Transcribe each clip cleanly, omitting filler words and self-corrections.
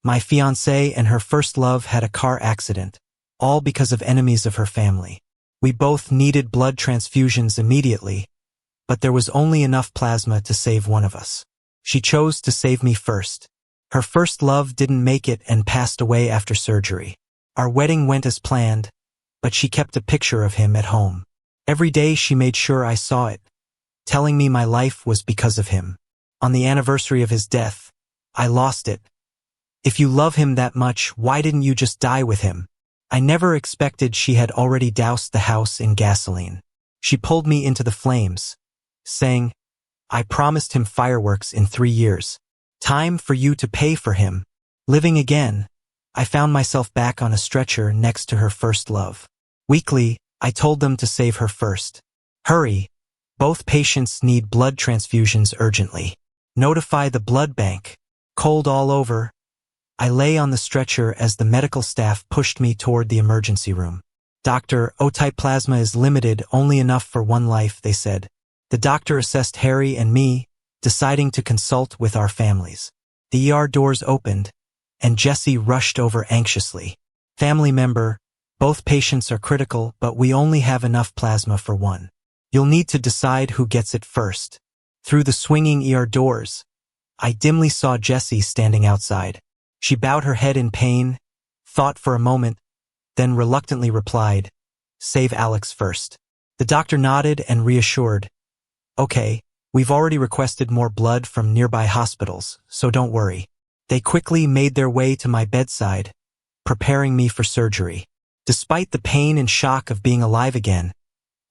My fiancée and her first love had a car accident, all because of enemies of her family. We both needed blood transfusions immediately, but there was only enough plasma to save one of us. She chose to save me first. Her first love didn't make it and passed away after surgery. Our wedding went as planned, but she kept a picture of him at home. Every day she made sure I saw it, telling me my life was because of him. On the anniversary of his death, I lost it. If you love him that much, why didn't you just die with him? I never expected she had already doused the house in gasoline. She pulled me into the flames, saying, I promised him fireworks in 3 years. Time for you to pay for him. Living again, I found myself back on a stretcher next to her first love. Weekly, I told them to save her first. Hurry, both patients need blood transfusions urgently. Notify the blood bank. Cold all over, I lay on the stretcher as the medical staff pushed me toward the emergency room. Doctor, O-type plasma is limited, only enough for one life, they said. The doctor assessed Harry and me, deciding to consult with our families. The ER doors opened, and Jesse rushed over anxiously. Family member, both patients are critical, but we only have enough plasma for one. You'll need to decide who gets it first. Through the swinging ER doors, I dimly saw Jessie standing outside. She bowed her head in pain, thought for a moment, then reluctantly replied, Save Alex first. The doctor nodded and reassured, Okay, we've already requested more blood from nearby hospitals, so don't worry. They quickly made their way to my bedside, preparing me for surgery. Despite the pain and shock of being alive again,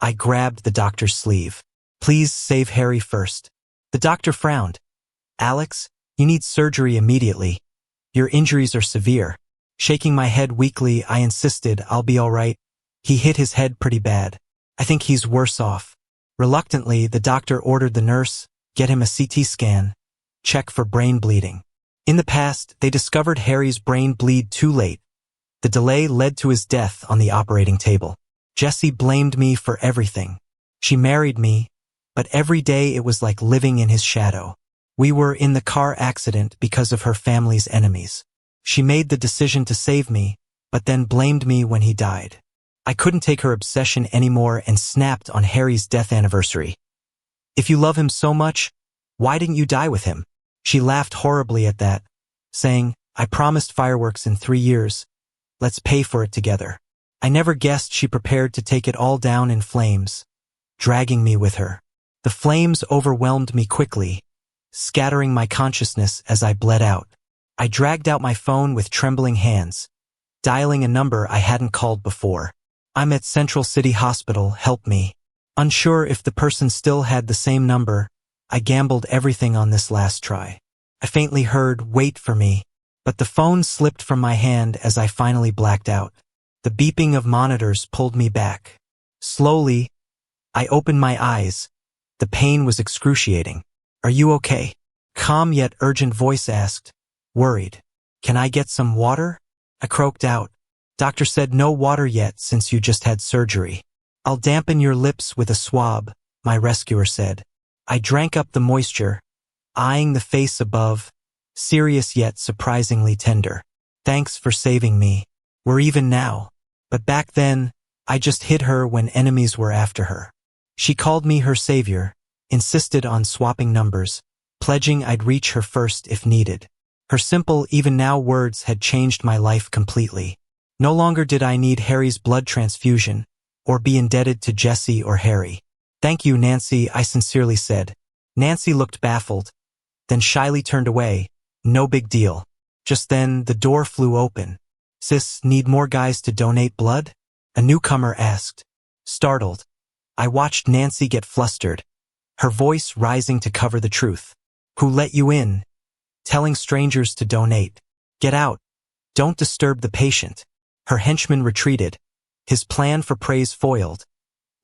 I grabbed the doctor's sleeve. Please save Harry first. The doctor frowned. Alex, you need surgery immediately. Your injuries are severe. Shaking my head weakly, I insisted I'll be all right. He hit his head pretty bad. I think he's worse off. Reluctantly, the doctor ordered the nurse, get him a CT scan, check for brain bleeding. In the past, they discovered Harry's brain bleed too late. The delay led to his death on the operating table. Jessie blamed me for everything. She married me, but every day it was like living in his shadow. We were in the car accident because of her family's enemies. She made the decision to save me, but then blamed me when he died. I couldn't take her obsession anymore and snapped on Harry's death anniversary. If you love him so much, why didn't you die with him? She laughed horribly at that, saying, I promised fireworks in 3 years. Let's pay for it together. I never guessed she prepared to take it all down in flames, dragging me with her. The flames overwhelmed me quickly, scattering my consciousness as I bled out. I dragged out my phone with trembling hands, dialing a number I hadn't called before. I'm at Central City Hospital, help me. Unsure if the person still had the same number, I gambled everything on this last try. I faintly heard, wait for me, but the phone slipped from my hand as I finally blacked out. The beeping of monitors pulled me back. Slowly, I opened my eyes. The pain was excruciating. Are you okay? Calm yet urgent voice asked, worried. Can I get some water? I croaked out. Doctor said no water yet since you just had surgery. I'll dampen your lips with a swab, my rescuer said. I drank up the moisture, eyeing the face above, serious yet surprisingly tender. Thanks for saving me. We're even now. But back then, I just hid her when enemies were after her. She called me her savior, insisted on swapping numbers, pledging I'd reach her first if needed. Her simple, even now words had changed my life completely. No longer did I need Harry's blood transfusion, or be indebted to Jesse or Harry. Thank you, Nancy, I sincerely said. Nancy looked baffled, then shyly turned away. No big deal. Just then, the door flew open. Sis, need more guys to donate blood? A newcomer asked. Startled, I watched Nancy get flustered, her voice rising to cover the truth. Who let you in? Telling strangers to donate. Get out. Don't disturb the patient. Her henchman retreated, his plan for praise foiled,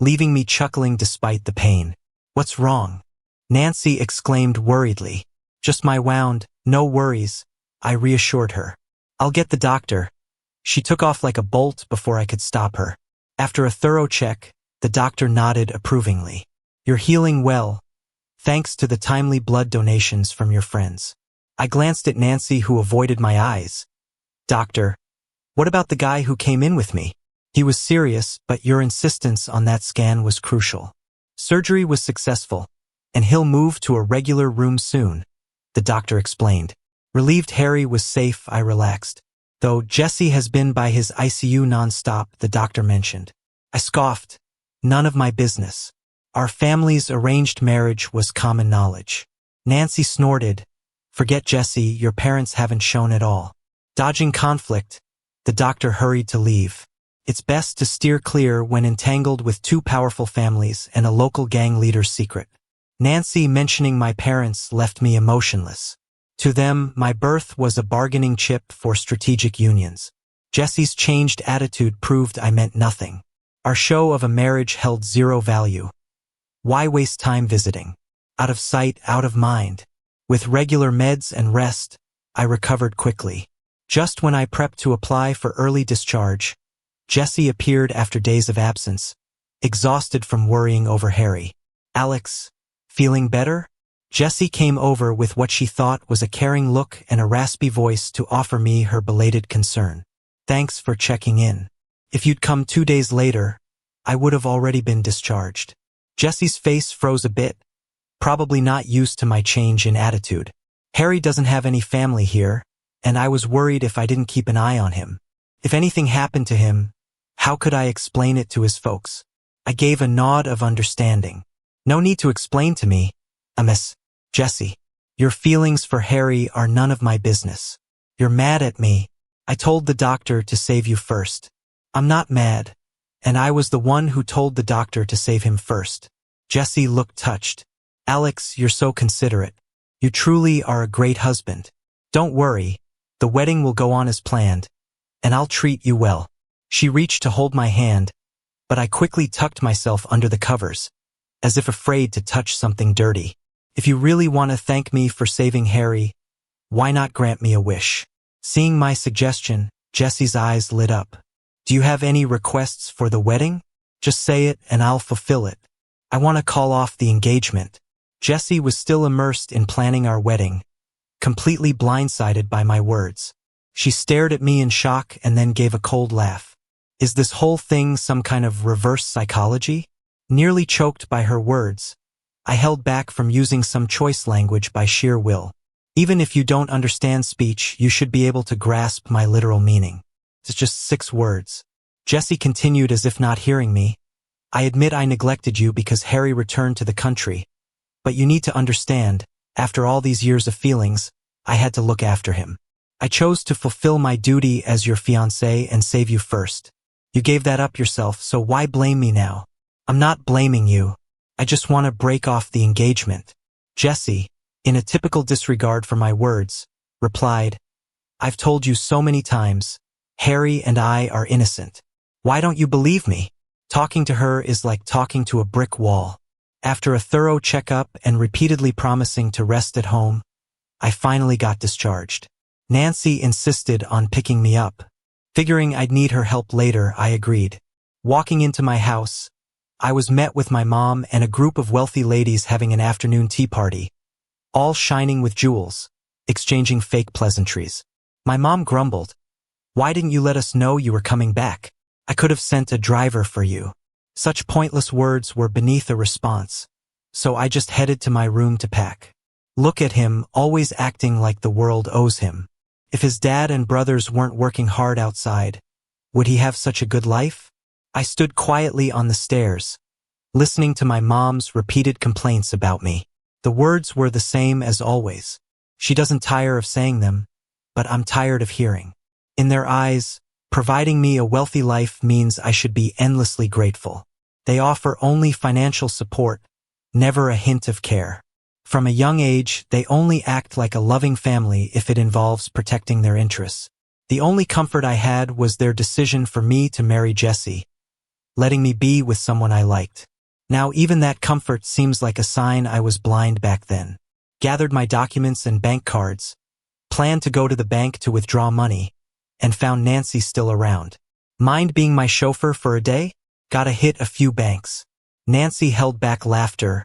leaving me chuckling despite the pain. What's wrong? Nancy exclaimed worriedly. Just my wound, no worries, I reassured her. I'll get the doctor. She took off like a bolt before I could stop her. After a thorough check, the doctor nodded approvingly. You're healing well, thanks to the timely blood donations from your friends. I glanced at Nancy, who avoided my eyes. Doctor, what about the guy who came in with me? He was serious, but your insistence on that scan was crucial. Surgery was successful, and he'll move to a regular room soon, the doctor explained. Relieved Harry was safe, I relaxed. Though Jesse has been by his ICU nonstop, the doctor mentioned. I scoffed. None of my business. Our family's arranged marriage was common knowledge. Nancy snorted. Forget Jesse, your parents haven't shown at all. Dodging conflict, the doctor hurried to leave. It's best to steer clear when entangled with two powerful families and a local gang leader's secret. Nancy mentioning my parents left me emotionless. To them, my birth was a bargaining chip for strategic unions. Jesse's changed attitude proved I meant nothing. Our show of a marriage held zero value. Why waste time visiting? Out of sight, out of mind. With regular meds and rest, I recovered quickly. Just when I prepped to apply for early discharge, Jesse appeared after days of absence, exhausted from worrying over Harry. Alex, feeling better? Jessie came over with what she thought was a caring look and a raspy voice to offer me her belated concern. Thanks for checking in. If you'd come 2 days later, I would have already been discharged. Jessie's face froze a bit, probably not used to my change in attitude. Harry doesn't have any family here, and I was worried if I didn't keep an eye on him. If anything happened to him, how could I explain it to his folks? I gave a nod of understanding. No need to explain to me, Miss Jessie. Your feelings for Harry are none of my business. You're mad at me. I told the doctor to save you first. I'm not mad, and I was the one who told the doctor to save him first. Jessie looked touched. Alex, you're so considerate. You truly are a great husband. Don't worry, the wedding will go on as planned, and I'll treat you well. She reached to hold my hand, but I quickly tucked myself under the covers, as if afraid to touch something dirty. If you really want to thank me for saving Harry, why not grant me a wish? Seeing my suggestion, Jessie's eyes lit up. Do you have any requests for the wedding? Just say it and I'll fulfill it. I want to call off the engagement. Jessie was still immersed in planning our wedding, completely blindsided by my words. She stared at me in shock and then gave a cold laugh. Is this whole thing some kind of reverse psychology? Nearly choked by her words, I held back from using some choice language by sheer will. Even if you don't understand speech, you should be able to grasp my literal meaning. It's just 6 words. Jessie continued as if not hearing me. I admit I neglected you because Harry returned to the country. But you need to understand, after all these years of feelings, I had to look after him. I chose to fulfill my duty as your fiancé and save you first. You gave that up yourself, so why blame me now? I'm not blaming you. I just want to break off the engagement. Jessie, in a typical disregard for my words, replied, I've told you so many times, Harry and I are innocent. Why don't you believe me? Talking to her is like talking to a brick wall. After a thorough checkup and repeatedly promising to rest at home, I finally got discharged. Nancy insisted on picking me up. Figuring I'd need her help later, I agreed. Walking into my house, I was met with my mom and a group of wealthy ladies having an afternoon tea party, all shining with jewels, exchanging fake pleasantries. My mom grumbled, Why didn't you let us know you were coming back? I could have sent a driver for you. Such pointless words were beneath a response, so I just headed to my room to pack. Look at him, always acting like the world owes him. If his dad and brothers weren't working hard outside, would he have such a good life? I stood quietly on the stairs, listening to my mom's repeated complaints about me. The words were the same as always. She doesn't tire of saying them, but I'm tired of hearing. In their eyes, providing me a wealthy life means I should be endlessly grateful. They offer only financial support, never a hint of care. From a young age, they only act like a loving family if it involves protecting their interests. The only comfort I had was their decision for me to marry Jesse, letting me be with someone I liked. Now even that comfort seems like a sign I was blind back then. Gathered my documents and bank cards, planned to go to the bank to withdraw money, and found Nancy still around. Mind being my chauffeur for a day? Gotta hit a few banks. Nancy held back laughter.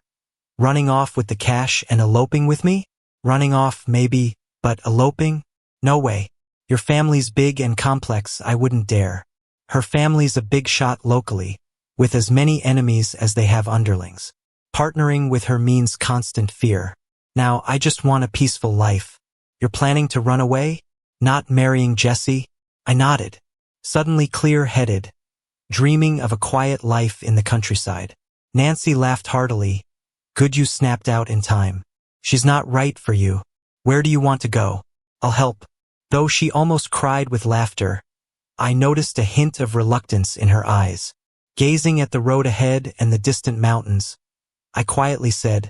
Running off with the cash and eloping with me? Running off, maybe, But eloping? No way. Your family's big and complex, I wouldn't dare. Her family's a big shot locally, with as many enemies as they have underlings. Partnering with her means constant fear. Now, I just want a peaceful life. You're planning to run away? Not marrying Jesse? I nodded. Suddenly clear-headed, dreaming of a quiet life in the countryside. Nancy laughed heartily. Good you snapped out in time. She's not right for you. Where do you want to go? I'll help. Though she almost cried with laughter, I noticed a hint of reluctance in her eyes. Gazing at the road ahead and the distant mountains, I quietly said,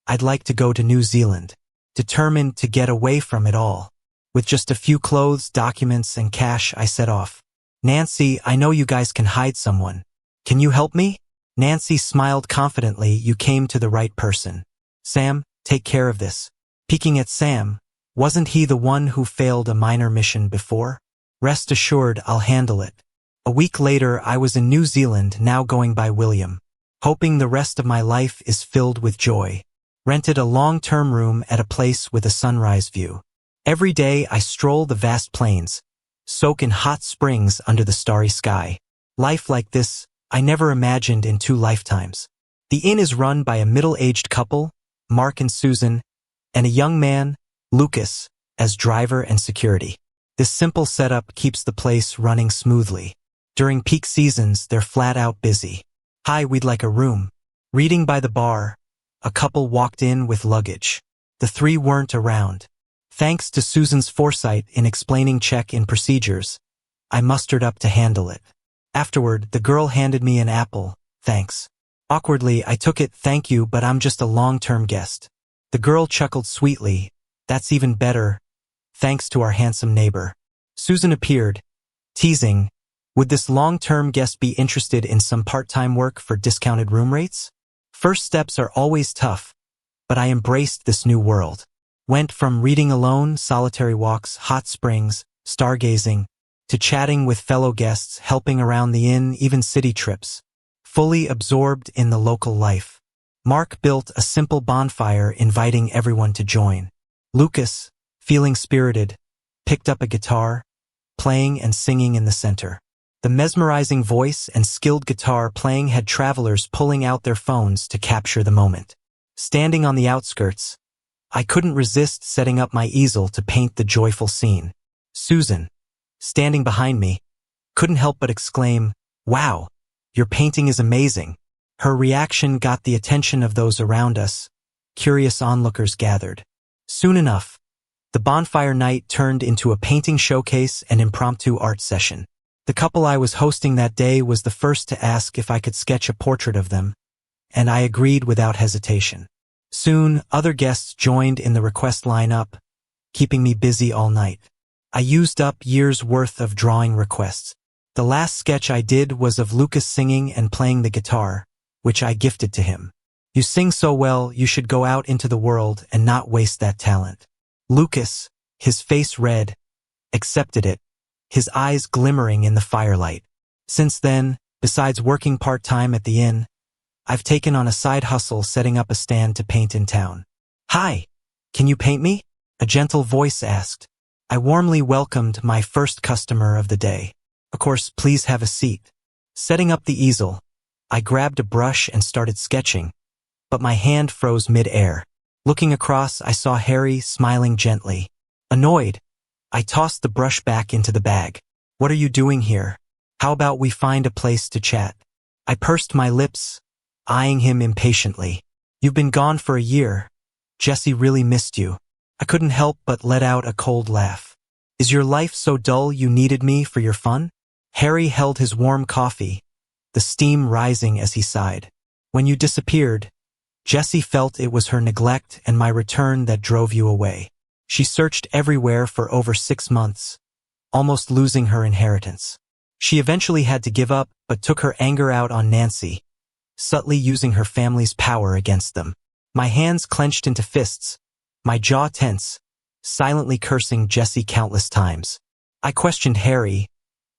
I'd like to go to New Zealand, determined to get away from it all. With just a few clothes, documents, and cash, I set off. Nancy, I know you guys can hide someone. Can you help me? Nancy smiled confidently. You came to the right person. Sam, take care of this. Peeking at Sam, wasn't he the one who failed a minor mission before? Rest assured, I'll handle it. A week later, I was in New Zealand, now going by William. Hoping the rest of my life is filled with joy. Rented a long-term room at a place with a sunrise view. Every day I stroll the vast plains, soak in hot springs under the starry sky. Life like this, I never imagined in 2 lifetimes. The inn is run by a middle-aged couple, Mark and Susan, and a young man, Lucas, as driver and security. This simple setup keeps the place running smoothly. During peak seasons, they're flat-out busy. Hi, we'd like a room. Reading by the bar, a couple walked in with luggage. The 3 weren't around. Thanks to Susan's foresight in explaining check-in procedures, I mustered up to handle it. Afterward, the girl handed me an apple. Thanks. Awkwardly, I took it. Thank you, but I'm just a long-term guest. The girl chuckled sweetly. That's even better. Thanks to our handsome neighbor. Susan appeared, teasing, would this long-term guest be interested in some part-time work for discounted room rates? First steps are always tough, but I embraced this new world. Went from reading alone, solitary walks, hot springs, stargazing, to chatting with fellow guests, helping around the inn, even city trips. Fully absorbed in the local life. Mark built a simple bonfire inviting everyone to join. Lucas, feeling spirited, picked up a guitar, playing and singing in the center. The mesmerizing voice and skilled guitar playing had travelers pulling out their phones to capture the moment. Standing on the outskirts, I couldn't resist setting up my easel to paint the joyful scene. Susan, standing behind me, couldn't help but exclaim, "Wow, your painting is amazing." Her reaction got the attention of those around us. Curious onlookers gathered. Soon enough, the bonfire night turned into a painting showcase and impromptu art session. The couple I was hosting that day was the first to ask if I could sketch a portrait of them, and I agreed without hesitation. Soon, other guests joined in the request lineup, keeping me busy all night. I used up years' worth of drawing requests. The last sketch I did was of Lucas singing and playing the guitar, which I gifted to him. You sing so well, you should go out into the world and not waste that talent. Lucas, his face red, accepted it, his eyes glimmering in the firelight. Since then, besides working part-time at the inn, I've taken on a side hustle setting up a stand to paint in town. "Hi, can you paint me?" a gentle voice asked. I warmly welcomed my first customer of the day. "Of course, please have a seat." Setting up the easel, I grabbed a brush and started sketching, but my hand froze mid-air. Looking across, I saw Harry smiling gently. Annoyed, I tossed the brush back into the bag. "What are you doing here? How about we find a place to chat?" I pursed my lips, eyeing him impatiently. "You've been gone for a year. Jesse really missed you." I couldn't help but let out a cold laugh. "Is your life so dull you needed me for your fun?" Harry held his warm coffee, the steam rising as he sighed. "When you disappeared, Jessie felt it was her neglect and my return that drove you away. She searched everywhere for over 6 months, almost losing her inheritance. She eventually had to give up, but took her anger out on Nancy, subtly using her family's power against them. My hands clenched into fists, my jaw tense, silently cursing Jessie countless times. I questioned Harry.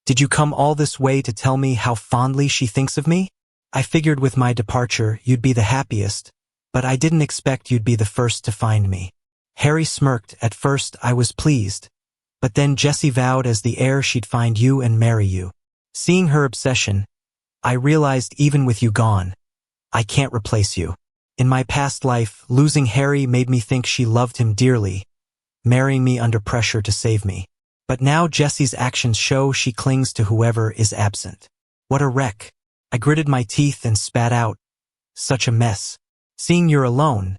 "Did you come all this way to tell me how fondly she thinks of me? I figured with my departure you'd be the happiest, but I didn't expect you'd be the first to find me." Harry smirked. At first, I was pleased. But then Jesse vowed as the heir she'd find you and marry you. Seeing her obsession, I realized even with you gone, I can't replace you. In my past life, losing Harry made me think she loved him dearly, marrying me under pressure to save me. But now Jesse's actions show she clings to whoever is absent. What a wreck. I gritted my teeth and spat out. Such a mess. Seeing you're alone,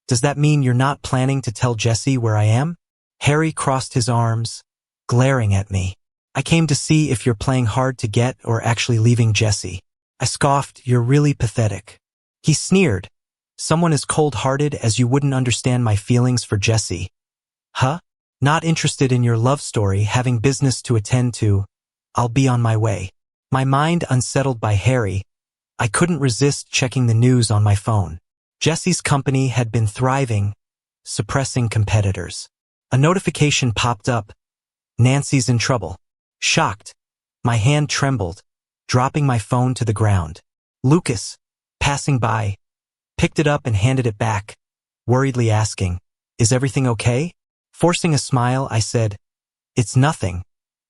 does that mean you're not planning to tell Jesse where I am? Harry crossed his arms, glaring at me. I came to see if you're playing hard to get or actually leaving Jesse. I scoffed. You're really pathetic. He sneered. Someone as cold-hearted as you wouldn't understand my feelings for Jesse. Huh? Not interested in your love story, having business to attend to. I'll be on my way. My mind unsettled by Harry, I couldn't resist checking the news on my phone. Jesse's company had been thriving, suppressing competitors. A notification popped up. Nancy's in trouble. Shocked, my hand trembled, dropping my phone to the ground. Lucas, passing by, picked it up and handed it back, worriedly asking, "Is everything okay?" Forcing a smile, I said, "It's nothing,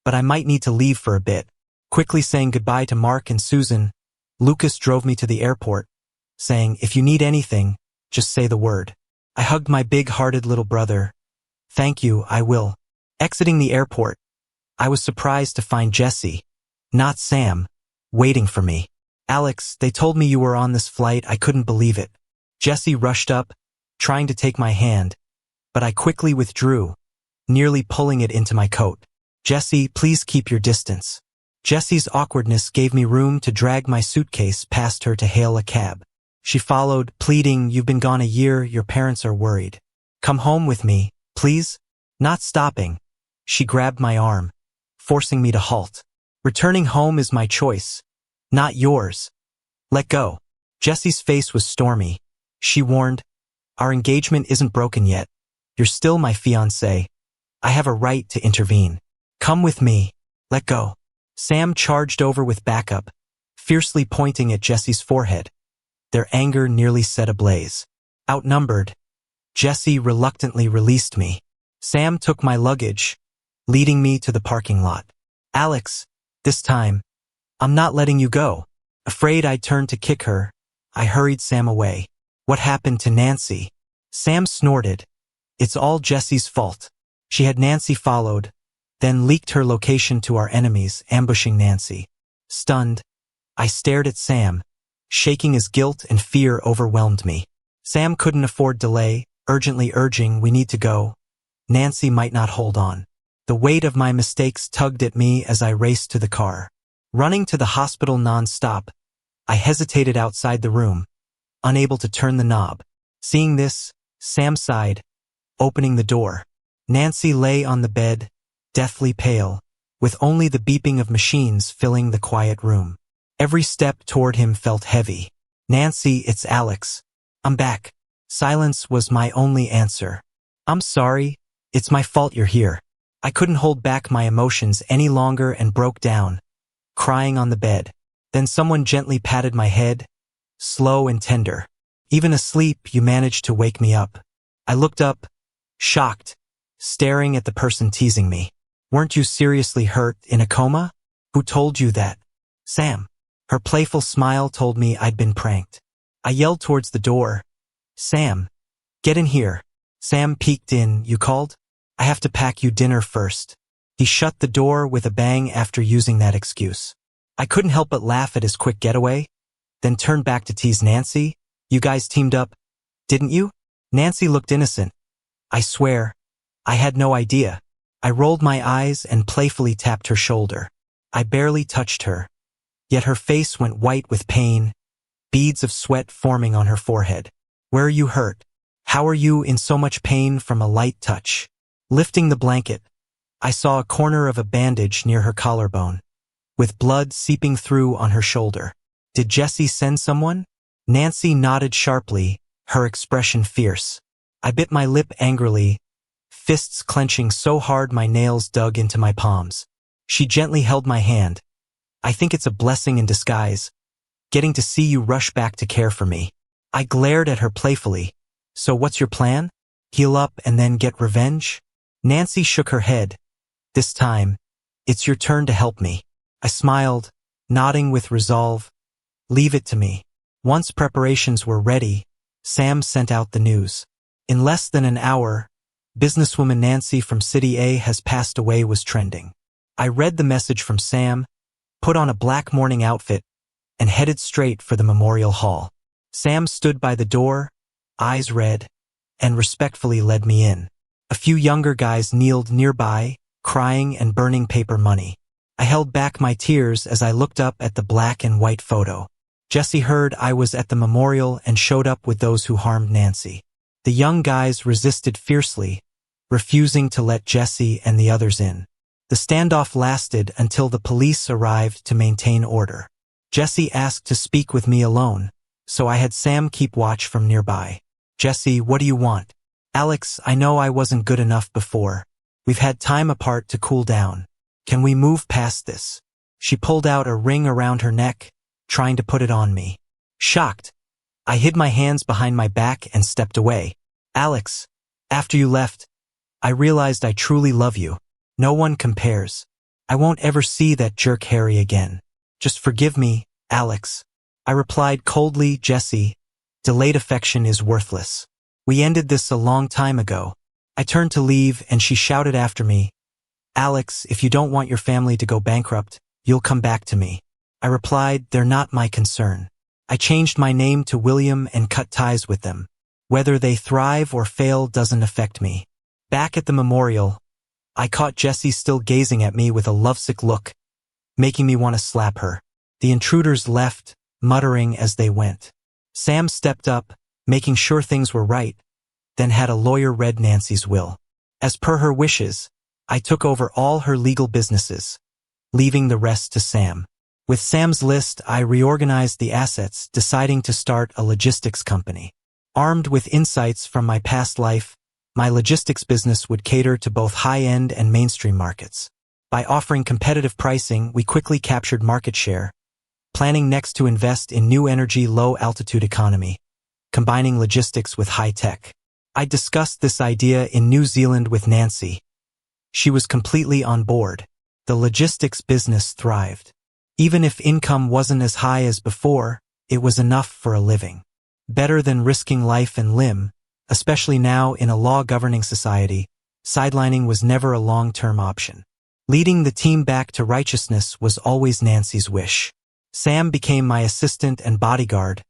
but I might need to leave for a bit." Quickly saying goodbye to Mark and Susan, Lucas drove me to the airport, saying, "If you need anything, just say the word." I hugged my big-hearted little brother. "Thank you, I will." Exiting the airport, I was surprised to find Jesse, not Sam, waiting for me. "Alex, they told me you were on this flight. I couldn't believe it." Jesse rushed up, trying to take my hand, but I quickly withdrew, nearly pulling it into my coat. "Jesse, please keep your distance." Jesse's awkwardness gave me room to drag my suitcase past her to hail a cab. She followed, pleading, "You've been gone a year, your parents are worried. Come home with me, please?" Not stopping, she grabbed my arm, forcing me to halt. "Returning home is my choice, not yours. Let go." Jesse's face was stormy. She warned, "Our engagement isn't broken yet. You're still my fiancé. I have a right to intervene. Come with me. Let go." Sam charged over with backup, fiercely pointing at Jesse's forehead, their anger nearly set ablaze. Outnumbered, Jesse reluctantly released me. Sam took my luggage, leading me to the parking lot. "Alex, this time, I'm not letting you go." Afraid I'd turn to kick her, I hurried Sam away. "What happened to Nancy?" Sam snorted. "It's all Jesse's fault. She had Nancy followed, then leaked her location to our enemies, ambushing Nancy." Stunned, I stared at Sam, shaking as guilt and fear overwhelmed me. Sam couldn't afford delay, urgently urging, "We need to go. Nancy might not hold on." The weight of my mistakes tugged at me as I raced to the car. Running to the hospital non-stop, I hesitated outside the room, unable to turn the knob. Seeing this, Sam sighed, opening the door. Nancy lay on the bed, deathly pale, with only the beeping of machines filling the quiet room. Every step toward him felt heavy. "Nancy, it's Alex. I'm back." Silence was my only answer. "I'm sorry. It's my fault you're here." I couldn't hold back my emotions any longer and broke down, crying on the bed. Then someone gently patted my head, slow and tender. "Even asleep, you managed to wake me up." I looked up, shocked, staring at the person teasing me. "Weren't you seriously hurt, in a coma? Who told you that?" "Sam." Her playful smile told me I'd been pranked. I yelled towards the door, "Sam, get in here." Sam peeked in. "You called? I have to pack you dinner first." He shut the door with a bang after using that excuse. I couldn't help but laugh at his quick getaway, then turned back to tease Nancy. "You guys teamed up, didn't you?" Nancy looked innocent. I swear, I had no idea. I rolled my eyes and playfully tapped her shoulder. I barely touched her, yet her face went white with pain, beads of sweat forming on her forehead. "Where are you hurt? How are you in so much pain from a light touch?" Lifting the blanket, I saw a corner of a bandage near her collarbone, with blood seeping through on her shoulder. "Did Jesse send someone?" Nancy nodded sharply, her expression fierce. I bit my lip angrily, fists clenching so hard my nails dug into my palms. She gently held my hand. "I think it's a blessing in disguise, getting to see you rush back to care for me." I glared at her playfully. "So what's your plan?" Heal up and then get revenge? Nancy shook her head. This time, it's your turn to help me. I smiled, nodding with resolve. Leave it to me. Once preparations were ready, Sam sent out the news. In less than an hour, businesswoman Nancy from City A has passed away was trending. I read the message from Sam, put on a black morning outfit, and headed straight for the memorial hall. Sam stood by the door, eyes red, and respectfully led me in. A few younger guys kneeled nearby, crying and burning paper money. I held back my tears as I looked up at the black and white photo. Jesse heard I was at the memorial and showed up with those who harmed Nancy. The young guys resisted fiercely, refusing to let Jesse and the others in. The standoff lasted until the police arrived to maintain order. Jesse asked to speak with me alone, so I had Sam keep watch from nearby. Jesse, what do you want? Alex, I know I wasn't good enough before. We've had time apart to cool down. Can we move past this? She pulled out a ring around her neck, trying to put it on me. Shocked, I hid my hands behind my back and stepped away. Alex, after you left, I realized I truly love you. No one compares. I won't ever see that jerk Harry again. Just forgive me, Alex. I replied coldly, Jesse, delayed affection is worthless. We ended this a long time ago. I turned to leave and she shouted after me, Alex, if you don't want your family to go bankrupt, you'll come back to me. I replied, they're not my concern. I changed my name to William and cut ties with them. Whether they thrive or fail doesn't affect me. Back at the memorial, I caught Jessie still gazing at me with a lovesick look, making me want to slap her. The intruders left, muttering as they went. Sam stepped up, making sure things were right, then had a lawyer read Nancy's will. As per her wishes, I took over all her legal businesses, leaving the rest to Sam. With Sam's list, I reorganized the assets, deciding to start a logistics company. Armed with insights from my past life, my logistics business would cater to both high-end and mainstream markets. By offering competitive pricing, we quickly captured market share, planning next to invest in new energy low-altitude economy, combining logistics with high-tech. I discussed this idea in New Zealand with Nancy. She was completely on board. The logistics business thrived. Even if income wasn't as high as before, it was enough for a living. Better than risking life and limb, especially now in a law-governing society, sidelining was never a long-term option. Leading the team back to righteousness was always Nancy's wish. Sam became my assistant and bodyguard,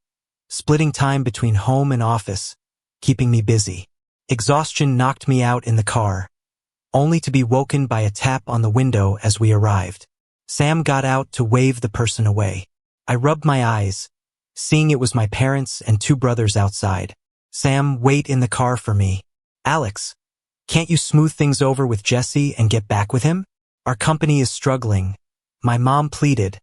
splitting time between home and office, keeping me busy. Exhaustion knocked me out in the car, only to be woken by a tap on the window as we arrived. Sam got out to wave the person away. I rubbed my eyes, seeing it was my parents and two brothers outside. Sam, wait in the car for me. Alex, can't you smooth things over with Jesse and get back with him? Our company is struggling, my mom pleaded,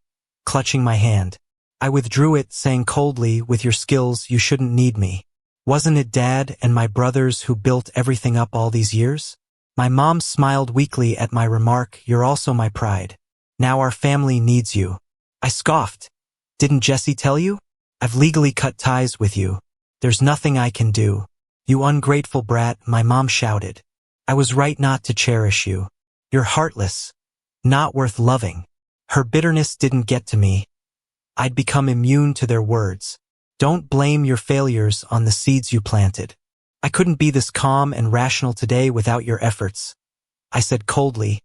clutching my hand. I withdrew it, saying coldly, with your skills, you shouldn't need me. Wasn't it Dad and my brothers who built everything up all these years? My mom smiled weakly at my remark, you're also my pride. Now our family needs you. I scoffed. Didn't Jesse tell you? I've legally cut ties with you. There's nothing I can do. You ungrateful brat, my mom shouted. I was right not to cherish you. You're heartless. Not worth loving. Her bitterness didn't get to me. I'd become immune to their words. Don't blame your failures on the seeds you planted. I couldn't be this calm and rational today without your efforts, I said coldly,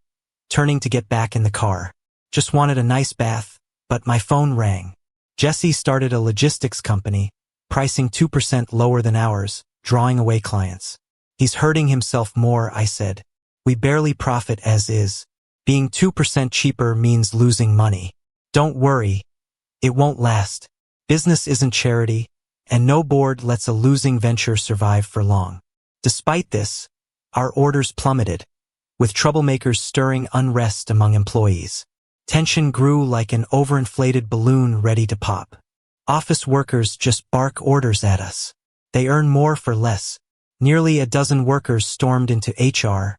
turning to get back in the car. Just wanted a nice bath, but my phone rang. Jesse started a logistics company, pricing 2% lower than ours, drawing away clients. He's hurting himself more, I said. We barely profit as is. Being 2% cheaper means losing money. Don't worry. It won't last. Business isn't charity, and no board lets a losing venture survive for long. Despite this, our orders plummeted, with troublemakers stirring unrest among employees. Tension grew like an overinflated balloon ready to pop. Office workers just bark orders at us. They earn more for less. Nearly a dozen workers stormed into HR,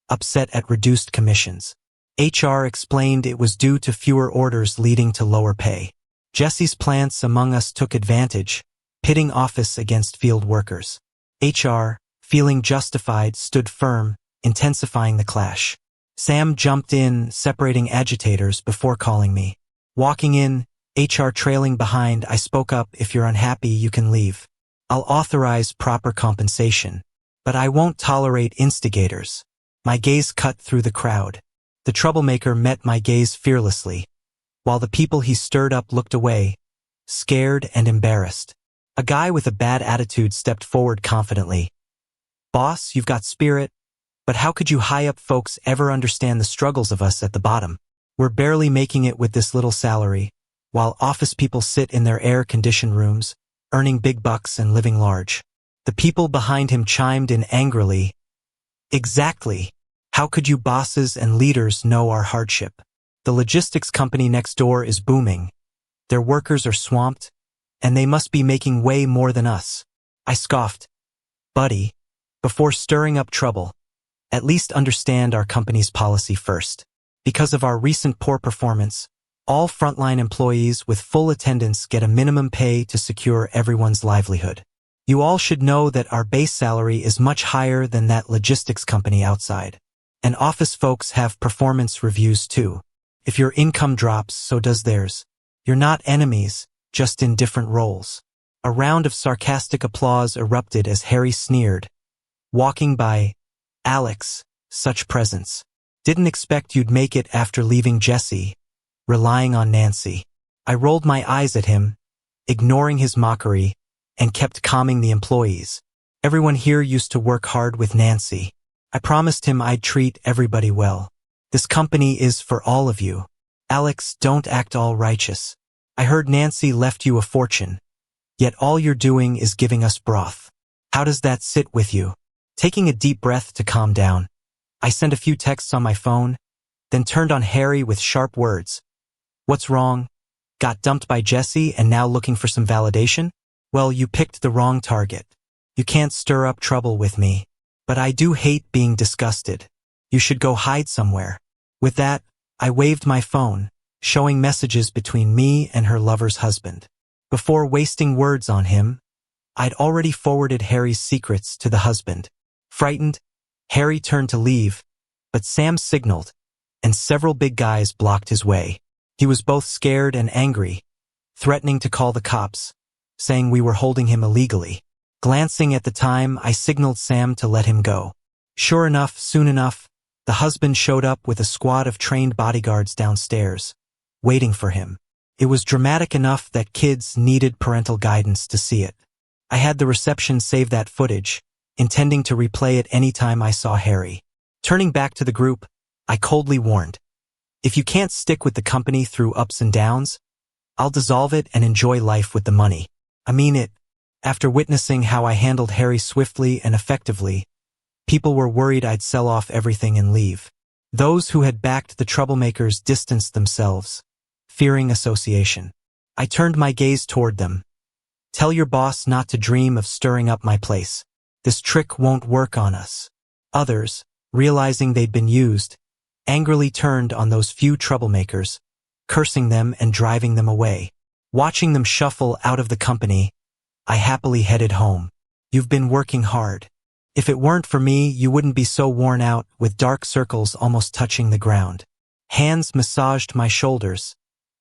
upset at reduced commissions. HR explained it was due to fewer orders leading to lower pay. Jesse's plants among us took advantage, pitting office against field workers. HR, feeling justified, stood firm, intensifying the clash. Sam jumped in, separating agitators before calling me. Walking in, HR trailing behind, I spoke up, if you're unhappy, you can leave. I'll authorize proper compensation. But I won't tolerate instigators. My gaze cut through the crowd. The troublemaker met my gaze fearlessly, while the people he stirred up looked away, scared and embarrassed. A guy with a bad attitude stepped forward confidently. Boss, you've got spirit, but how could you high-up folks ever understand the struggles of us at the bottom? We're barely making it with this little salary, while office people sit in their air-conditioned rooms, earning big bucks and living large. The people behind him chimed in angrily. Exactly. How could you bosses and leaders know our hardship? The logistics company next door is booming. Their workers are swamped, and they must be making way more than us. I scoffed. Buddy, before stirring up trouble, at least understand our company's policy first. Because of our recent poor performance, all frontline employees with full attendance get a minimum pay to secure everyone's livelihood. You all should know that our base salary is much higher than that logistics company outside. And office folks have performance reviews too. If your income drops, so does theirs. You're not enemies, just in different roles. A round of sarcastic applause erupted as Harry sneered. Walking by, Alex, such presence. Didn't expect you'd make it after leaving Jesse, relying on Nancy. I rolled my eyes at him, ignoring his mockery, and kept calming the employees. Everyone here used to work hard with Nancy. I promised him I'd treat everybody well. This company is for all of you. Alex, don't act all righteous. I heard Nancy left you a fortune, yet all you're doing is giving us broth. How does that sit with you? Taking a deep breath to calm down, I sent a few texts on my phone, then turned on Harry with sharp words. What's wrong? Got dumped by Jesse and now looking for some validation? Well, you picked the wrong target. You can't stir up trouble with me. But I do hate being disgusted. You should go hide somewhere. With that, I waved my phone, showing messages between me and her lover's husband. Before wasting words on him, I'd already forwarded Harry's secrets to the husband. Frightened, Harry turned to leave, but Sam signaled, and several big guys blocked his way. He was both scared and angry, threatening to call the cops, saying we were holding him illegally. Glancing at the time, I signaled Sam to let him go. Sure enough, soon enough, the husband showed up with a squad of trained bodyguards downstairs, waiting for him. It was dramatic enough that kids needed parental guidance to see it. I had the reception save that footage, intending to replay it any time I saw Harry. Turning back to the group, I coldly warned, if you can't stick with the company through ups and downs, I'll dissolve it and enjoy life with the money. I mean it. After witnessing how I handled Harry swiftly and effectively, people were worried I'd sell off everything and leave. Those who had backed the troublemakers distanced themselves, fearing association. I turned my gaze toward them. Tell your boss not to dream of stirring up my place. This trick won't work on us. Others, realizing they'd been used, angrily turned on those few troublemakers, cursing them and driving them away. Watching them shuffle out of the company, I happily headed home. You've been working hard. If it weren't for me, you wouldn't be so worn out, with dark circles almost touching the ground. Hands massaged my shoulders,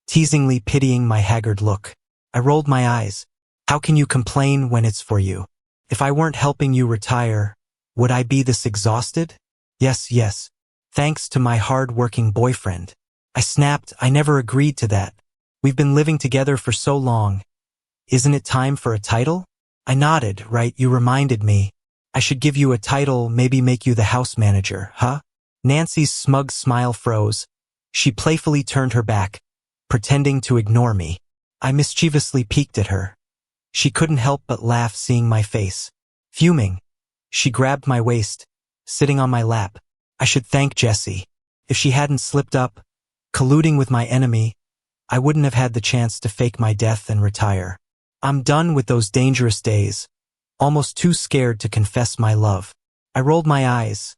teasingly pitying my haggard look. I rolled my eyes. How can you complain when it's for you? If I weren't helping you retire, would I be this exhausted? Yes. Thanks to my hard-working boyfriend. I snapped. I never agreed to that. We've been living together for so long. Isn't it time for a title? I nodded. Right, you reminded me. I should give you a title, maybe make you the house manager, huh? Nancy's smug smile froze. She playfully turned her back, pretending to ignore me. I mischievously peeked at her. She couldn't help but laugh seeing my face. Fuming, she grabbed my waist, sitting on my lap. I should thank Jesse. If she hadn't slipped up, colluding with my enemy, I wouldn't have had the chance to fake my death and retire. I'm done with those dangerous days, almost too scared to confess my love. I rolled my eyes,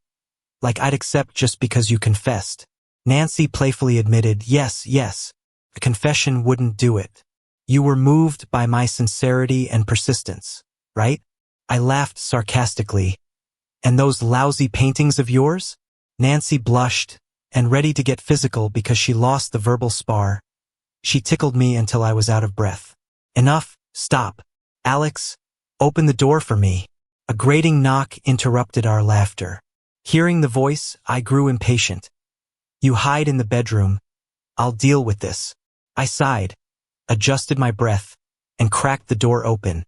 like I'd accept just because you confessed. Nancy playfully admitted, yes, a confession wouldn't do it. You were moved by my sincerity and persistence, right? I laughed sarcastically, And those lousy paintings of yours? Nancy blushed, and ready to get physical because she lost the verbal spar. She tickled me until I was out of breath. Enough, stop. Alex, open the door for me. A grating knock interrupted our laughter. Hearing the voice, I grew impatient. You hide in the bedroom. I'll deal with this. I sighed, adjusted my breath, and cracked the door open.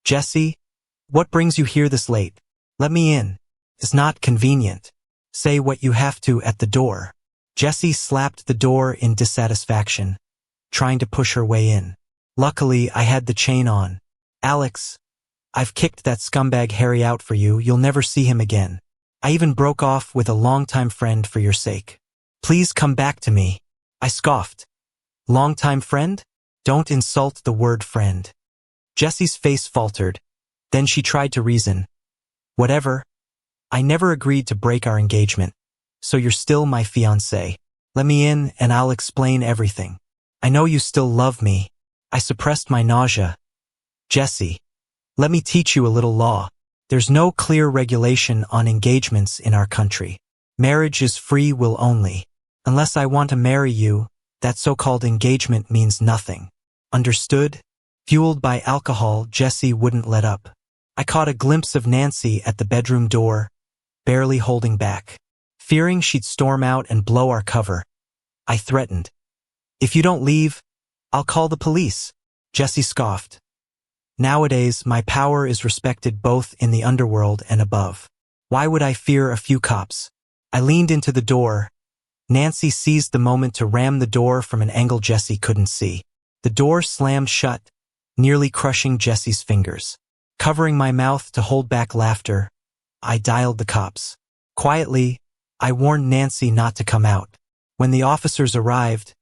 Jesse, what brings you here this late? Let me in. It's not convenient. Say what you have to at the door. Jesse slapped the door in dissatisfaction, trying to push her way in. Luckily, I had the chain on. Alex, I've kicked that scumbag Harry out for you. You'll never see him again. I even broke off with a longtime friend for your sake. Please come back to me. I scoffed. Longtime friend? Don't insult the word friend. Jesse's face faltered. Then she tried to reason. Whatever. I never agreed to break our engagement. So you're still my fiancé. Let me in and I'll explain everything. I know you still love me. I suppressed my nausea. Jesse, let me teach you a little law. There's no clear regulation on engagements in our country. Marriage is free will only. Unless I want to marry you, that so-called engagement means nothing. Understood? Fueled by alcohol, Jesse wouldn't let up. I caught a glimpse of Nancy at the bedroom door, barely holding back. Fearing she'd storm out and blow our cover, I threatened. If you don't leave, I'll call the police. Jesse scoffed. Nowadays, my power is respected both in the underworld and above. Why would I fear a few cops? I leaned into the door. Nancy seized the moment to ram the door from an angle Jesse couldn't see. The door slammed shut, nearly crushing Jesse's fingers. Covering my mouth to hold back laughter, I dialed the cops. Quietly, I warned Nancy not to come out. When the officers arrived,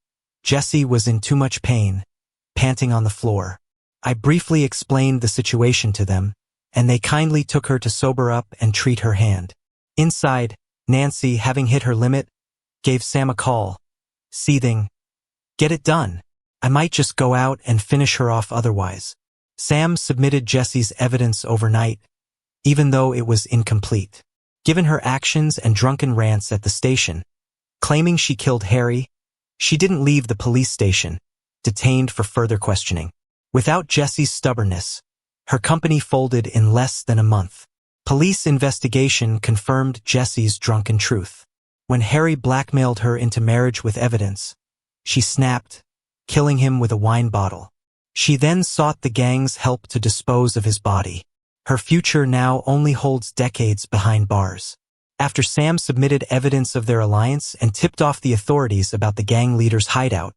Jesse was in too much pain, panting on the floor. I briefly explained the situation to them, and they kindly took her to sober up and treat her hand. Inside, Nancy, having hit her limit, gave Sam a call, seething. Get it done. I might just go out and finish her off otherwise. Sam submitted Jesse's evidence overnight, even though it was incomplete. Given her actions and drunken rants at the station, claiming she killed Harry, she didn't leave the police station, detained for further questioning. Without Jesse's stubbornness, her company folded in less than a month. Police investigation confirmed Jesse's drunken truth. When Harry blackmailed her into marriage with evidence, she snapped, killing him with a wine bottle. She then sought the gang's help to dispose of his body. Her future now only holds decades behind bars. After Sam submitted evidence of their alliance and tipped off the authorities about the gang leader's hideout,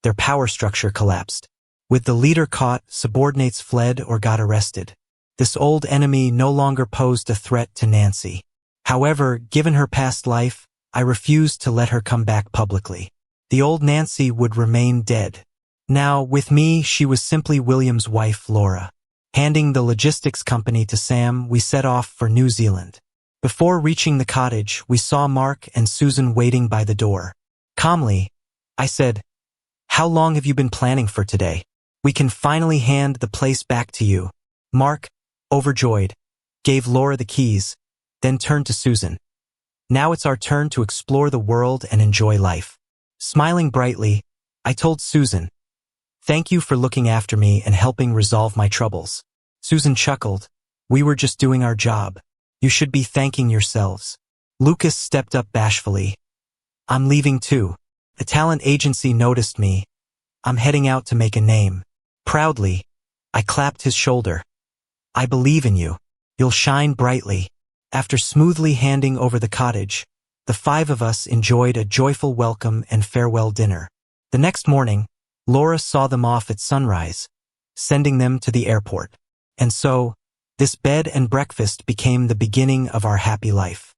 their power structure collapsed. With the leader caught, subordinates fled or got arrested. This old enemy no longer posed a threat to Nancy. However, given her past life, I refused to let her come back publicly. The old Nancy would remain dead. Now, with me, she was simply William's wife, Laura. Handing the logistics company to Sam, we set off for New Zealand. Before reaching the cottage, we saw Mark and Susan waiting by the door. Calmly, I said, "How long have you been planning for today? We can finally hand the place back to you." Mark, overjoyed, gave Laura the keys, then turned to Susan. "Now it's our turn to explore the world and enjoy life." Smiling brightly, I told Susan, "Thank you for looking after me and helping resolve my troubles." Susan chuckled. "We were just doing our job. You should be thanking yourselves." Lucas stepped up bashfully. "I'm leaving too. The talent agency noticed me. I'm heading out to make a name." Proudly, I clapped his shoulder. "I believe in you. You'll shine brightly." After smoothly handing over the cottage, the five of us enjoyed a joyful welcome and farewell dinner. The next morning, Laura saw them off at sunrise, sending them to the airport. And so, this bed and breakfast became the beginning of our happy life.